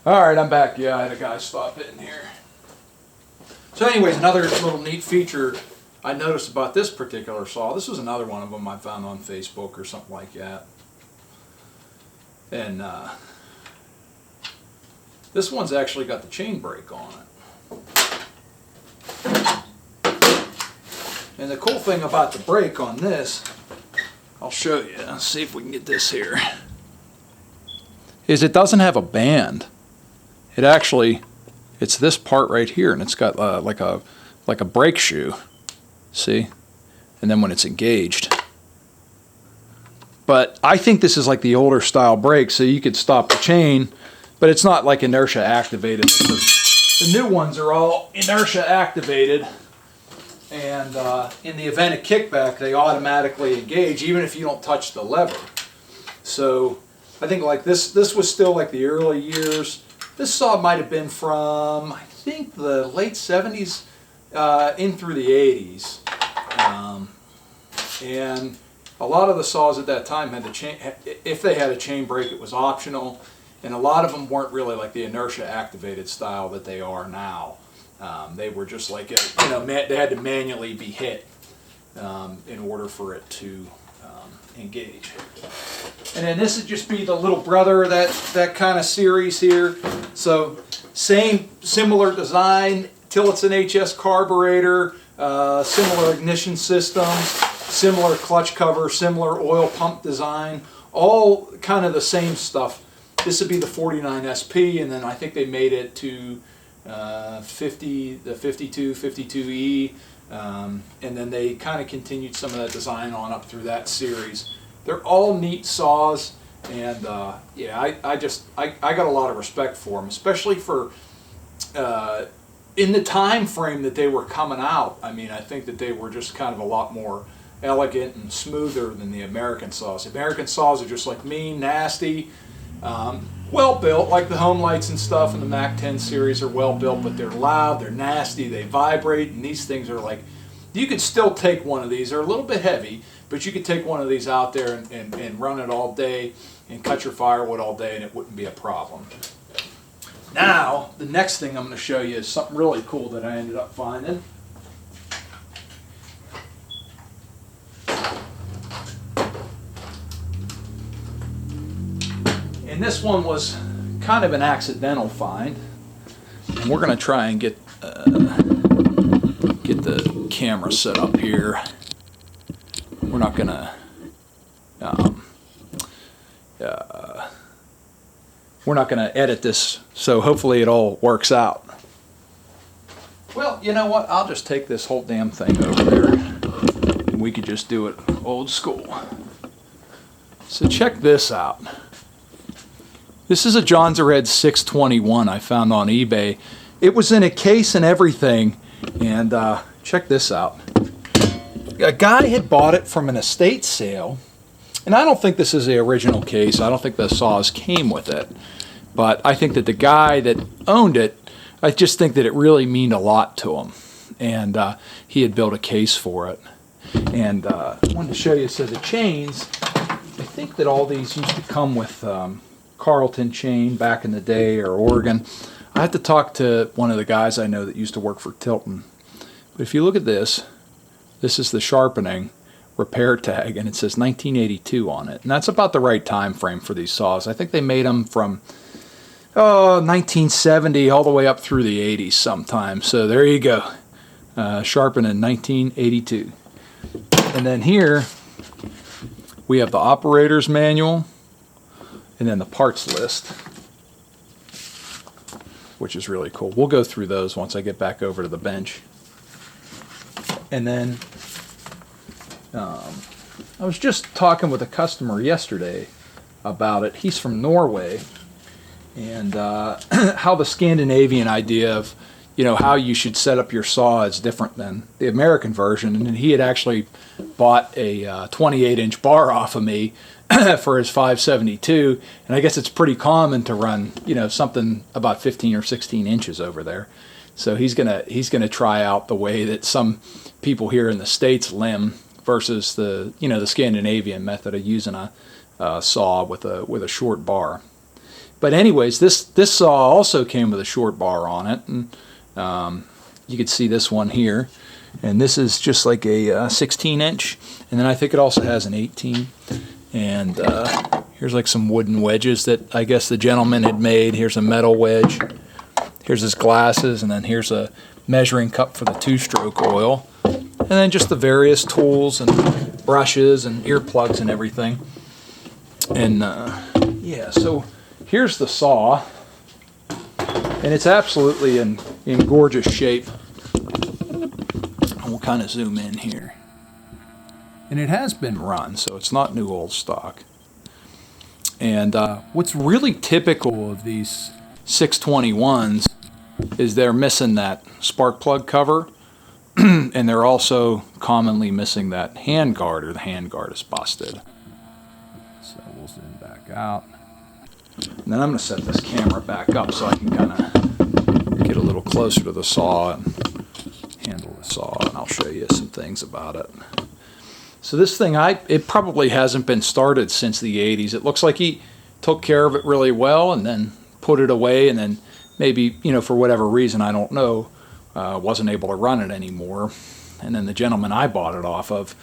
Alright, I'm back. Yeah, I had a guy stop in here. So anyways, another little neat feature I noticed about this particular saw, this was another one of them I found on Facebook or something like that. And this one's actually got the chain brake on it. And the cool thing about the brake on this, I'll show you, let's see if we can get this here, is it doesn't have a band. It actually, it's this part right here, and it's got like a brake shoe, see? And then when it's engaged. But I think this is like the older style brake, so you could stop the chain, but it's not like inertia activated. The new ones are all inertia activated, and in the event of kickback, they automatically engage even if you don't touch the lever. So I think like this was still like the early years. This saw might have been from, I think, the late 70s in through the 80s. And a lot of the saws at that time had the chain, if they had a chain brake, it was optional. And a lot of them weren't really like the inertia activated style that they are now. They were just like, they had to manually be hit in order for it to engage. And then this would just be the little brother of that kind of series here. So similar design, Tillotson HS carburetor, similar ignition systems, similar clutch cover, similar oil pump design, all kind of the same stuff. This would be the 49 SP, and then I think they made it to the 52, 52E, and then they kind of continued some of that design on up through that series. They're all neat saws, and yeah, I got a lot of respect for them, especially for in the time frame that they were coming out. I mean, I think that they were just kind of a lot more elegant and smoother than the American saws. The American saws are just like mean, nasty, well built, like the home lights and stuff in the Mac 10 series are well built, but they're loud, they're nasty, they vibrate, and these things are like, you could still take one of these. They're a little bit heavy, but you could take one of these out there and run it all day and cut your firewood all day, and it wouldn't be a problem. Now, the next thing I'm going to show you is something really cool that I ended up finding. And this one was kind of an accidental find. And we're going to try and get the camera set up here. We're not going to edit this, so hopefully it all works out. Well, you know what? I'll just take this whole damn thing over there, and we could just do it old school. So check this out. This is a Jonsered 621 I found on eBay. It was in a case and everything, and check this out. A guy had bought it from an estate sale, and I don't think this is the original case. I don't think the saws came with it, but I think that the guy that owned it, I just think that it really meant a lot to him, and he had built a case for it. And I wanted to show you, so the chains, I think that all these used to come with Carlton chain back in the day, or Oregon. I had to talk to one of the guys I know that used to work for Tilton. But if you look at this, this is the sharpening repair tag, and it says 1982 on it. And that's about the right time frame for these saws. I think they made them from 1970 all the way up through the 80s sometime. So there you go. Sharpened in 1982. And then here we have the operator's manual, and then the parts list, which is really cool. We'll go through those once I get back over to the bench. And then I was just talking with a customer yesterday about it. He's from Norway, and how the Scandinavian idea of, how you should set up your saw is different than the American version. And he had actually bought a 28-inch bar off of me for his 572, and I guess it's pretty common to run, something about 15 or 16 inches over there. So he's gonna try out the way that some people here in the States limb versus the the Scandinavian method of using a saw with a short bar. But anyways, this saw also came with a short bar on it, and you can see this one here, and this is just like a 16 inch, and then I think it also has an 18. And here's like some wooden wedges that I guess the gentleman had made. Here's a metal wedge, here's his glasses, and then here's a measuring cup for the 2-stroke oil, and then just the various tools and brushes and earplugs and everything. And yeah, so here's the saw, and it's absolutely in gorgeous shape. We'll kind of zoom in here. And it has been run, so it's not new old stock. And what's really typical of these 621s is they're missing that spark plug cover, and they're also commonly missing that hand guard, or the hand guard is busted. So we'll zoom back out. And then I'm going to set this camera back up so I can kind of get a little closer to the saw and handle the saw, and I'll show you some things about it. So this thing, it probably hasn't been started since the 80s. It looks like he took care of it really well and then put it away, and then maybe, for whatever reason, I don't know, wasn't able to run it anymore. And then the gentleman I bought it off of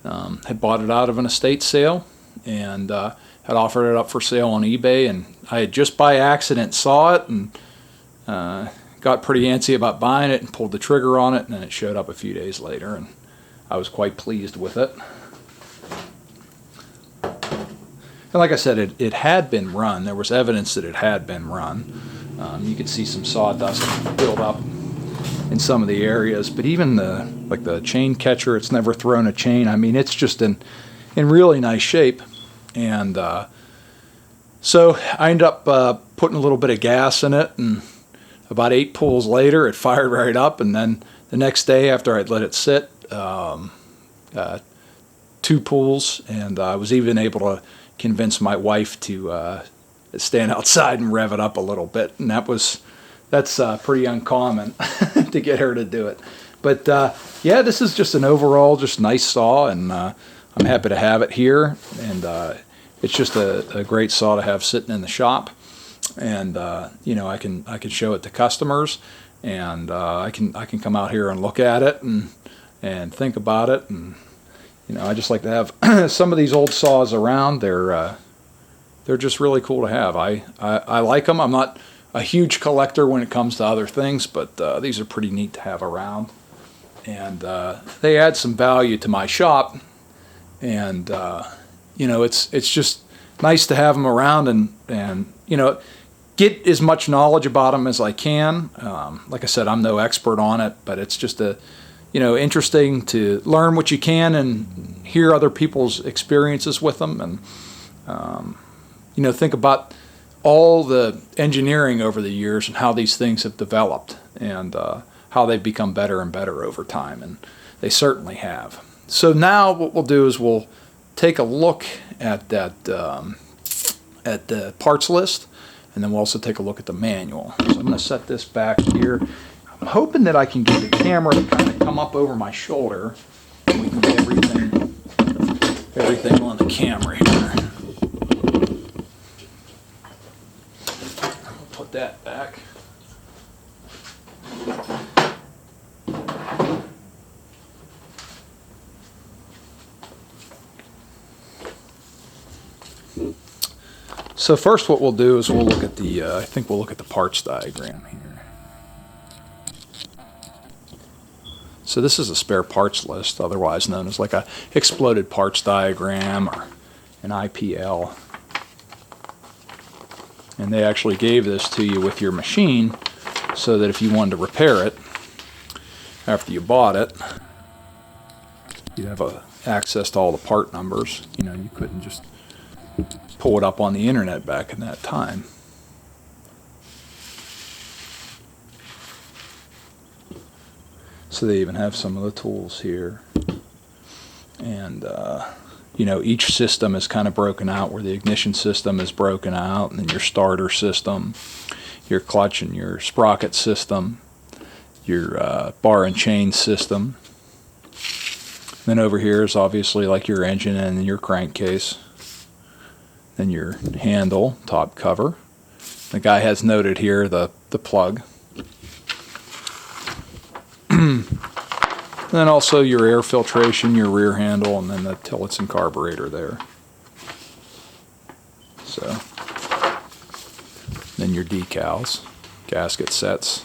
had bought it out of an estate sale and had offered it up for sale on eBay, and I had just by accident saw it and got pretty antsy about buying it and pulled the trigger on it, and then it showed up a few days later, and I was quite pleased with it. And like I said, it had been run. There was evidence that it had been run. You could see some sawdust build up in some of the areas, but even the chain catcher, it's never thrown a chain. I mean, it's just in really nice shape. And so I ended up putting a little bit of gas in it, and about 8 pulls later, it fired right up. And then the next day, after I'd let it sit, 2 pulls, and I was even able to convince my wife to stand outside and rev it up a little bit, and that's pretty uncommon to get her to do it. But yeah, this is just an overall just nice saw, and I'm happy to have it here, and it's just a great saw to have sitting in the shop, and I can show it to customers, and I can come out here and look at it and think about it, and I just like to have some of these old saws around. They're just really cool to have. I like them. I'm not a huge collector when it comes to other things, but these are pretty neat to have around, and they add some value to my shop, and it's just nice to have them around, and get as much knowledge about them as I can. Like I said, I'm no expert on it, but it's just interesting to learn what you can and hear other people's experiences with them, and think about all the engineering over the years and how these things have developed, and how they've become better and better over time, and they certainly have. So now what we'll do is we'll take a look at that at the parts list, and then we'll also take a look at the manual. So I'm going to set this back here. I'm hoping that I can get the camera to kind of come up over my shoulder, and we can get everything on the camera here. I'll put that back. So first what we'll do is we'll look at the parts diagram here. So this is a spare parts list, otherwise known as like a exploded parts diagram or an IPL. And they actually gave this to you with your machine so that if you wanted to repair it after you bought it, you'd have access to all the part numbers. You couldn't just pull it up on the internet back in that time. So they even have some of the tools here, and each system is kind of broken out, where the ignition system is broken out, and then your starter system, your clutch and your sprocket system, your bar and chain system. Then over here is obviously like your engine and your crankcase. Then your handle, top cover, The guy has noted here the plug. And then also your air filtration, your rear handle, and then the Tillotson carburetor there. So, then your decals, gasket sets,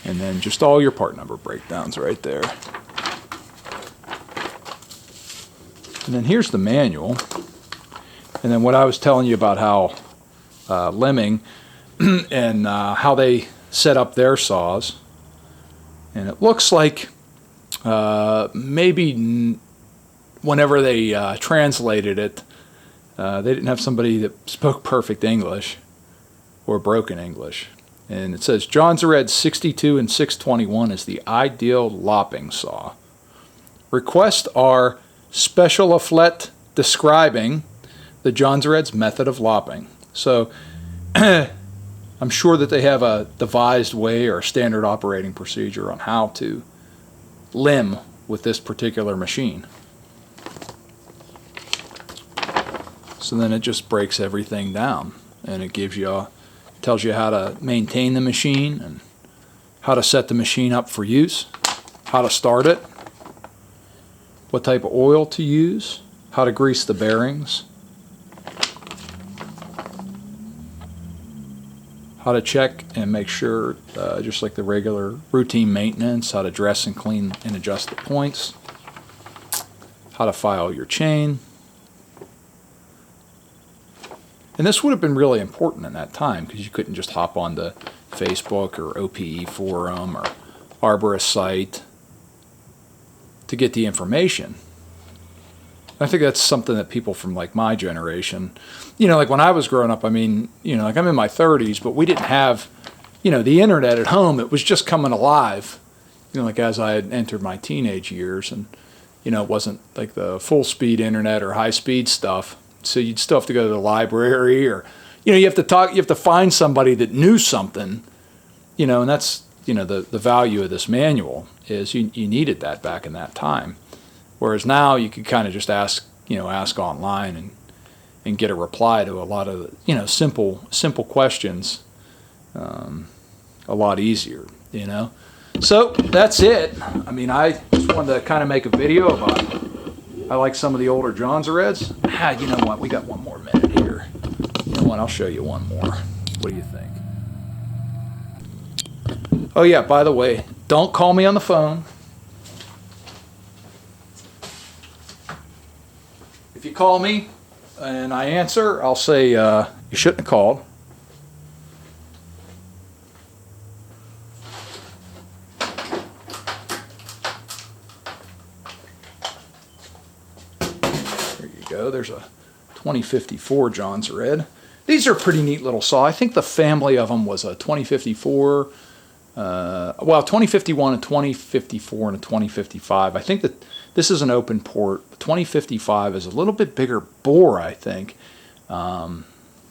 and then just all your part number breakdowns right there. And then here's the manual. And then what I was telling you about how Lemming and how they set up their saws. And it looks like maybe whenever they translated it, they didn't have somebody that spoke perfect English or broken English. And it says Jonsered 62 and 621 is the ideal lopping saw. Requests are special afflet describing the Jonsered's method of lopping. So I'm sure that they have a devised way or a standard operating procedure on how to limb with this particular machine. So then it just breaks everything down, and it gives you tells you how to maintain the machine and how to set the machine up for use, how to start it, what type of oil to use, how to grease the bearings, how to check and make sure, just like the regular routine maintenance, how to dress and clean and adjust the points, how to file your chain. And this would have been really important in that time because you couldn't just hop onto Facebook or OPE forum or Arborist site to get the information. I think that's something that people from like my generation, like when I was growing up, I mean, like I'm in my 30s, but we didn't have, the internet at home. It was just coming alive, like as I had entered my teenage years, and, it wasn't like the full speed internet or high speed stuff. So you'd still have to go to the library or, you have to find somebody that knew something, and that's, the value of this manual is you needed that back in that time. Whereas now you could kind of just ask online and get a reply to a lot of, simple questions a lot easier, So that's it. I mean, I just wanted to kind of make a video about I like some of the older Jonsereds. You know what? We got one more minute here. You know what? I'll show you one more. What do you think? Oh, yeah, by the way, don't call me on the phone. If you call me and I answer, I'll say you shouldn't have called. There you go. There's a 2054 Jonsered. These are a pretty neat little saw. I think the family of them was a 2054, 2051, a 2054, and a 2055. I think that this is an open port. The 2055 is a little bit bigger bore, I think.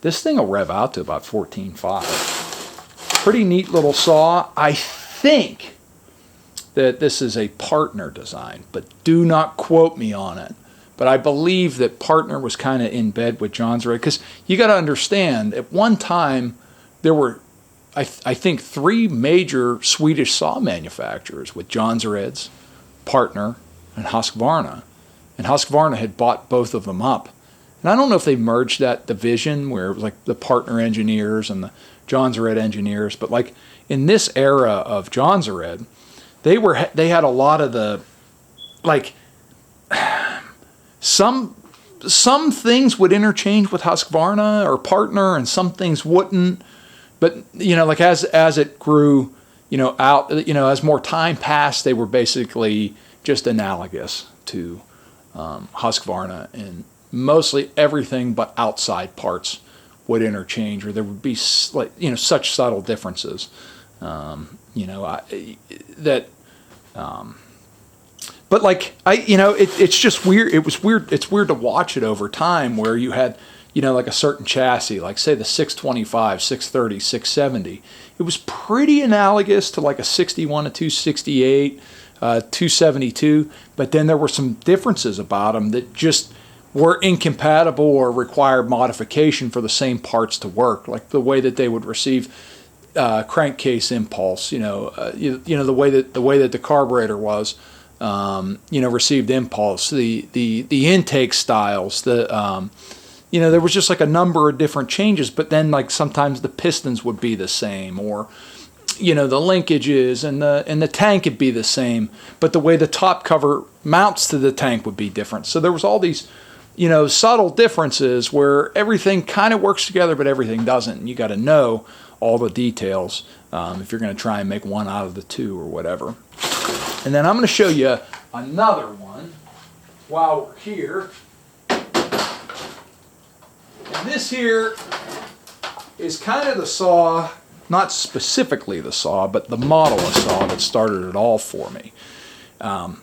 This thing will rev out to about 14.5. Pretty neat little saw. I think that this is a Partner design, but do not quote me on it. But I believe that Partner was kind of in bed with Jonsered, because you got to understand, at one time there were, I think, 3 major Swedish saw manufacturers with Jonsereds, Partner, and Husqvarna. And Husqvarna had bought both of them up. And I don't know if they merged that division where it was like the Partner engineers and the Jonsered engineers, but like in this era of Jonsered, they had a lot of the, like, some things would interchange with Husqvarna or Partner, and some things wouldn't. But like as it grew, out, as more time passed, they were basically just analogous to Husqvarna, and mostly everything but outside parts would interchange, or there would be such subtle differences, But like it's just weird. It was weird. It's weird to watch it over time, where you had, like a certain chassis, like say the 625, 630, 670. It was pretty analogous to like a 61, a 268, 272. But then there were some differences about them that just were incompatible or required modification for the same parts to work, like the way that they would receive crankcase impulse, the way that the carburetor was, received impulse, the intake styles, there was just like a number of different changes, but then like sometimes the pistons would be the same, or the linkages and the tank would be the same, but the way the top cover mounts to the tank would be different. So there was all these, subtle differences where everything kind of works together, but everything doesn't. And you got to know all the details if you're going to try and make one out of the two or whatever. And then I'm going to show you another one while we're here. And this here is kind of the saw, not specifically the saw, but the model of saw that started it all for me. I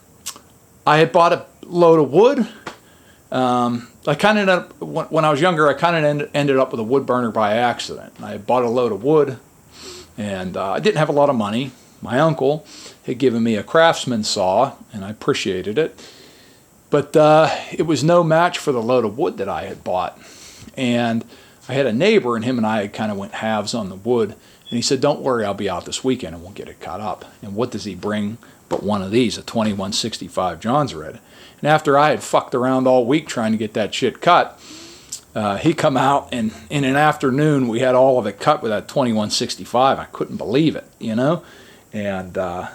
had bought a load of wood. I kind of ended up, when I was younger, I kind of ended up with a wood burner by accident. I had bought a load of wood, and I didn't have a lot of money. My uncle had given me a Craftsman saw, and I appreciated it. But it was no match for the load of wood that I had bought. And I had a neighbor, and him and I kind of went halves on the wood. And he said, "Don't worry, I'll be out this weekend and we'll get it cut up." And what does he bring but one of these, a 2165 Jonsered. And after I had fucked around all week trying to get that shit cut, he come out, and in an afternoon we had all of it cut with that 2165. I couldn't believe it, And I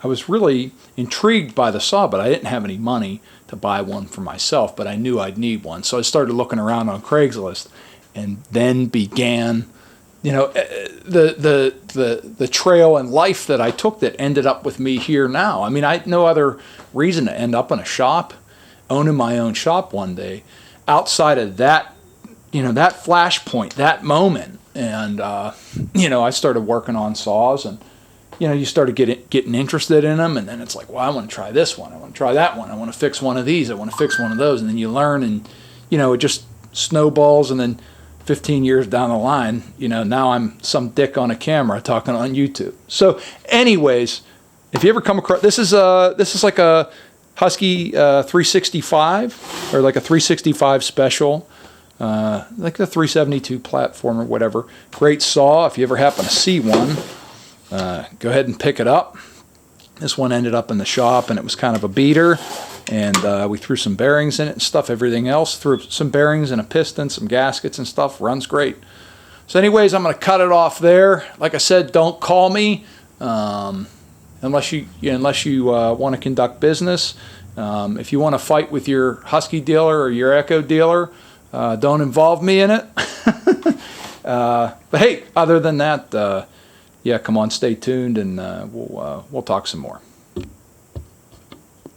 was really intrigued by the saw, but I didn't have any money to buy one for myself, but I knew I'd need one. So I started looking around on Craigslist, and then began, the trail and life that I took that ended up with me here now. I mean, I had no other reason to end up in a shop, owning my own shop one day, outside of that, that flashpoint, that moment. And, I started working on saws, and, you started getting interested in them, and then it's like, well, I want to try this one, I want to try that one, I want to fix one of these, I want to fix one of those, and then you learn, and, it just snowballs, and then 15 years down the line, now I'm some dick on a camera talking on YouTube. So anyways, if you ever come across, this is like a Husky 365, or like a 365 special, like the 372 platform or whatever. Great saw. If you ever happen to see one, go ahead and pick it up. This one ended up in the shop, and it was kind of a beater, and we threw some bearings in it and stuff. Everything else, threw some bearings and a piston, some gaskets and stuff. Runs great. So anyways, I'm going to cut it off there. Like I said, don't call me unless you want to conduct business. If you want to fight with your Husky dealer or your Echo dealer, don't involve me in it. But hey, other than that, come on, stay tuned, and we'll talk some more.